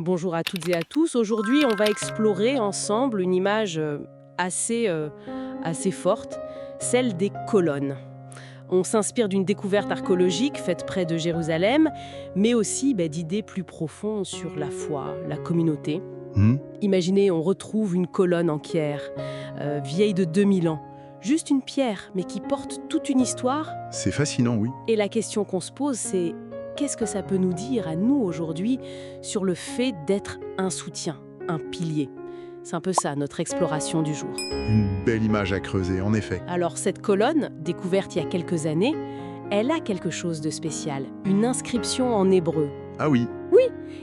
Bonjour à toutes et à tous. Aujourd'hui, on va explorer ensemble une image assez forte, celle des colonnes. On s'inspire d'une découverte archéologique faite près de Jérusalem, mais aussi d'idées plus profondes sur la foi, la communauté. Hmm. Imaginez, on retrouve une colonne en pierre, vieille de 2000 ans. Juste une pierre, mais qui porte toute une histoire. C'est fascinant, oui. Et la question qu'on se pose, c'est qu'est-ce que ça peut nous dire à nous aujourd'hui sur le fait d'être un soutien, un pilier? C'est un peu ça, notre exploration du jour. Une belle image à creuser, en effet. Alors cette colonne, découverte il y a quelques années, elle a quelque chose de spécial, une inscription en hébreu. Ah oui,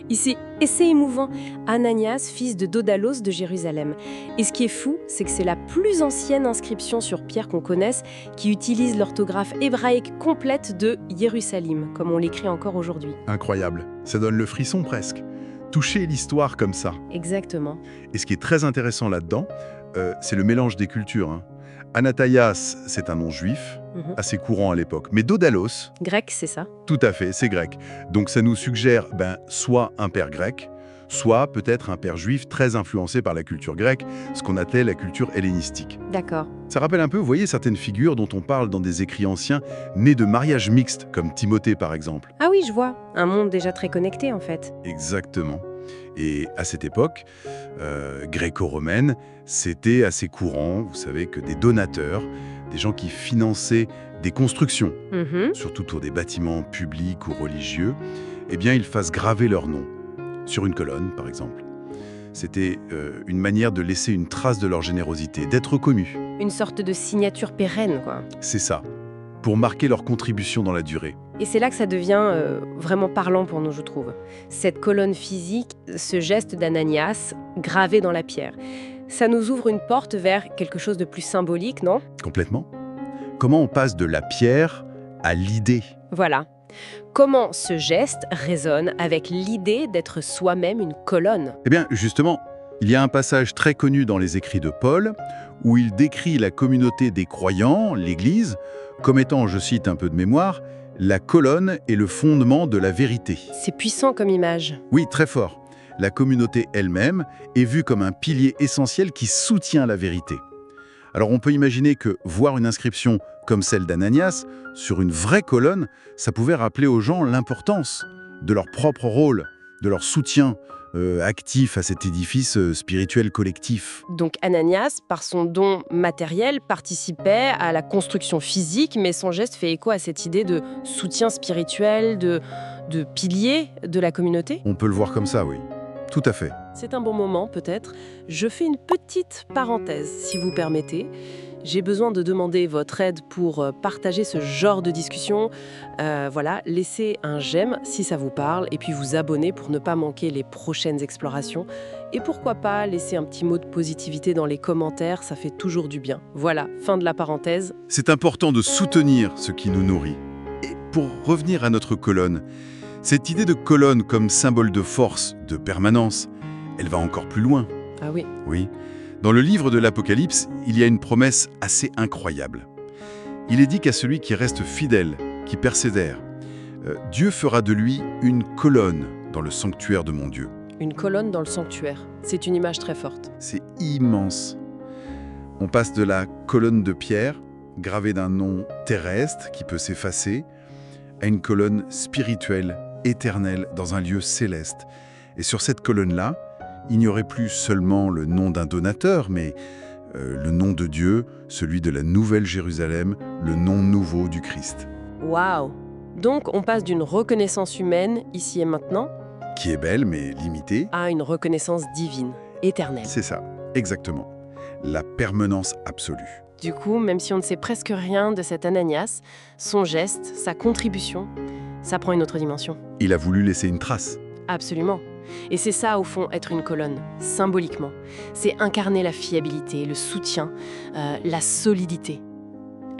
Ici, et c'est émouvant, Ananias, fils de Dodalos de Jérusalem. Et ce qui est fou, c'est que c'est la plus ancienne inscription sur pierre qu'on connaisse qui utilise l'orthographe hébraïque complète de Jérusalem, comme on l'écrit encore aujourd'hui. incroyable. Ça donne le frisson presque. Toucher l'histoire comme ça. Exactement. Et ce qui est très intéressant là-dedans, c'est le mélange des cultures. Anataias, c'est un nom juif, assez courant à l'époque. Mais Dodalos, Grec, c'est ça? tout à fait, c'est grec. Donc ça nous suggère soit un père grec, soit peut-être un père juif très influencé par la culture grecque, ce qu'on appelait la culture hellénistique. D'accord. Ça rappelle un peu, vous voyez, certaines figures dont on parle dans des écrits anciens, nés de mariages mixtes, comme Timothée par exemple. Ah oui, je vois. Un monde déjà très connecté en fait. Exactement. Et à cette époque, gréco-romaine, c'était assez courant, vous savez, que des donateurs, des gens qui finançaient des constructions, surtout pour des bâtiments publics ou religieux, eh bien, ils fassent graver leur nom sur une colonne, par exemple. C'était une manière de laisser une trace de leur générosité, d'être reconnus. Une sorte de signature pérenne, quoi. C'est ça, pour marquer leur contribution dans la durée. Et c'est là que ça devient vraiment parlant pour nous, je trouve. Cette colonne physique, ce geste d'Ananias, gravé dans la pierre. Ça nous ouvre une porte vers quelque chose de plus symbolique, non? Complètement. Comment on passe de la pierre à l'idée? Voilà. Comment ce geste résonne avec l'idée d'être soi-même une colonne? Eh bien, justement, il y a un passage très connu dans les écrits de Paul où il décrit la communauté des croyants, l'Église, comme étant, je cite un peu de mémoire, la colonne et le fondement de la vérité. C'est puissant comme image. Oui, très fort. La communauté elle-même est vue comme un pilier essentiel qui soutient la vérité. Alors on peut imaginer que voir une inscription comme celle d'Ananias sur une vraie colonne, ça pouvait rappeler aux gens l'importance de leur propre rôle, de leur soutien actif à cet édifice spirituel collectif. Donc Ananias, par son don matériel, participait à la construction physique, mais son geste fait écho à cette idée de soutien spirituel, de pilier de la communauté. On peut le voir comme ça, oui. Tout à fait. C'est un bon moment, peut-être. Je fais une petite parenthèse, si vous permettez. J'ai besoin de demander votre aide pour partager ce genre de discussion. Voilà, laissez un j'aime si ça vous parle, et puis vous abonner pour ne pas manquer les prochaines explorations. Et pourquoi pas laisser un petit mot de positivité dans les commentaires, ça fait toujours du bien. Voilà, fin de la parenthèse. C'est important de soutenir ce qui nous nourrit. Et pour revenir à notre colonne, cette idée de colonne comme symbole de force, de permanence, elle va encore plus loin. Ah oui. Oui. Dans le livre de l'Apocalypse, il y a une promesse assez incroyable. Il est dit qu'à celui qui reste fidèle, qui persévère, Dieu fera de lui une colonne dans le sanctuaire de mon Dieu. Une colonne dans le sanctuaire. C'est une image très forte. C'est immense. On passe de la colonne de pierre, gravée d'un nom terrestre qui peut s'effacer, à une colonne spirituelle, éternelle, dans un lieu céleste. Et sur cette colonne-là, il n'y aurait plus seulement le nom d'un donateur, mais le nom de Dieu, celui de la Nouvelle Jérusalem, le nom nouveau du Christ. Waouh! Donc on passe d'une reconnaissance humaine, ici et maintenant, Qui est belle, mais limitée. à une reconnaissance divine, éternelle. C'est ça, exactement. La permanence absolue. Du coup, même si on ne sait presque rien de cet Ananias, son geste, sa contribution, ça prend une autre dimension. Il a voulu laisser une trace. Absolument. Et c'est ça, au fond, être une colonne, symboliquement. C'est incarner la fiabilité, le soutien, la solidité.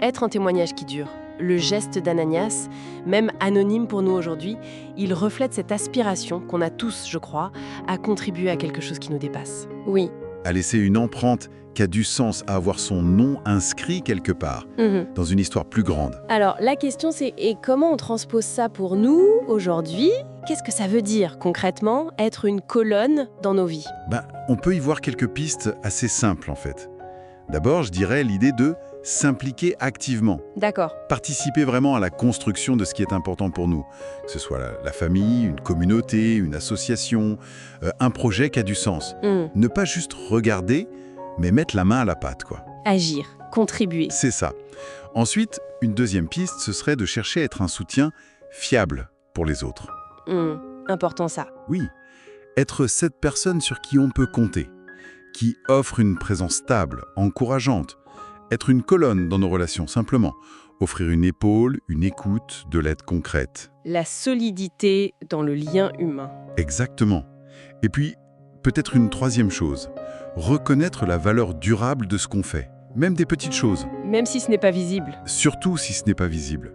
Être un témoignage qui dure. Le geste d'Ananias, même anonyme pour nous aujourd'hui, il reflète cette aspiration qu'on a tous, je crois, à contribuer à quelque chose qui nous dépasse. Oui. À laisser une empreinte qui a du sens, à avoir son nom inscrit quelque part, dans une histoire plus grande. Alors, la question c'est, et comment on transpose ça pour nous, aujourd'hui, qu'est-ce que ça veut dire concrètement, être une colonne dans nos vies? On peut y voir quelques pistes assez simples en fait. D'abord, je dirais l'idée de s'impliquer activement, D'accord. participer vraiment à la construction de ce qui est important pour nous, que ce soit la famille, une communauté, une association, un projet qui a du sens. Ne pas juste regarder, mais mettre la main à la pâte, quoi. Agir, contribuer. C'est ça. Ensuite, une deuxième piste, ce serait de chercher à être un soutien fiable pour les autres. Important ça. Oui, être cette personne sur qui on peut compter, qui offre une présence stable, encourageante, être une colonne dans nos relations simplement, offrir une épaule, une écoute, de l'aide concrète. La solidité dans le lien humain. Exactement. Et puis, peut-être une troisième chose, reconnaître la valeur durable de ce qu'on fait, même des petites choses, Même si ce n'est pas visible. surtout si ce n'est pas visible.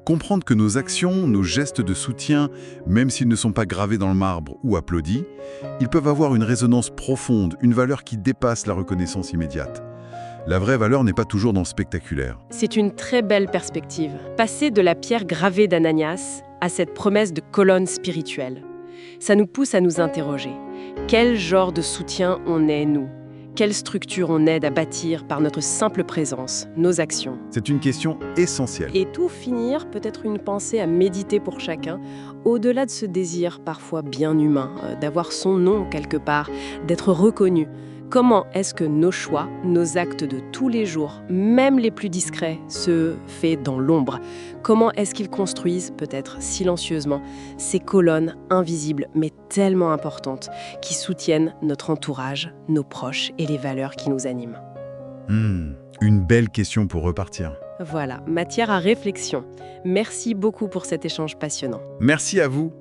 Comprendre que nos actions, nos gestes de soutien, même s'ils ne sont pas gravés dans le marbre ou applaudis, ils peuvent avoir une résonance profonde, une valeur qui dépasse la reconnaissance immédiate. La vraie valeur n'est pas toujours dans le spectaculaire. C'est une très belle perspective. Passer de la pierre gravée d'Ananias à cette promesse de colonne spirituelle. Ça nous pousse à nous interroger. Quel genre de soutien on est, nous? Quelle structure on aide à bâtir par notre simple présence, nos actions? C'est une question essentielle. Et tout finir, peut-être une pensée à méditer pour chacun, au-delà de ce désir parfois bien humain, d'avoir son nom quelque part, d'être reconnu. Comment est-ce que nos choix, nos actes de tous les jours, même les plus discrets, se fait dans l'ombre? Comment est-ce qu'ils construisent, peut-être silencieusement, ces colonnes invisibles mais tellement importantes qui soutiennent notre entourage, nos proches et les valeurs qui nous animent? Une belle question pour repartir. Voilà, matière à réflexion. Merci beaucoup pour cet échange passionnant. Merci à vous.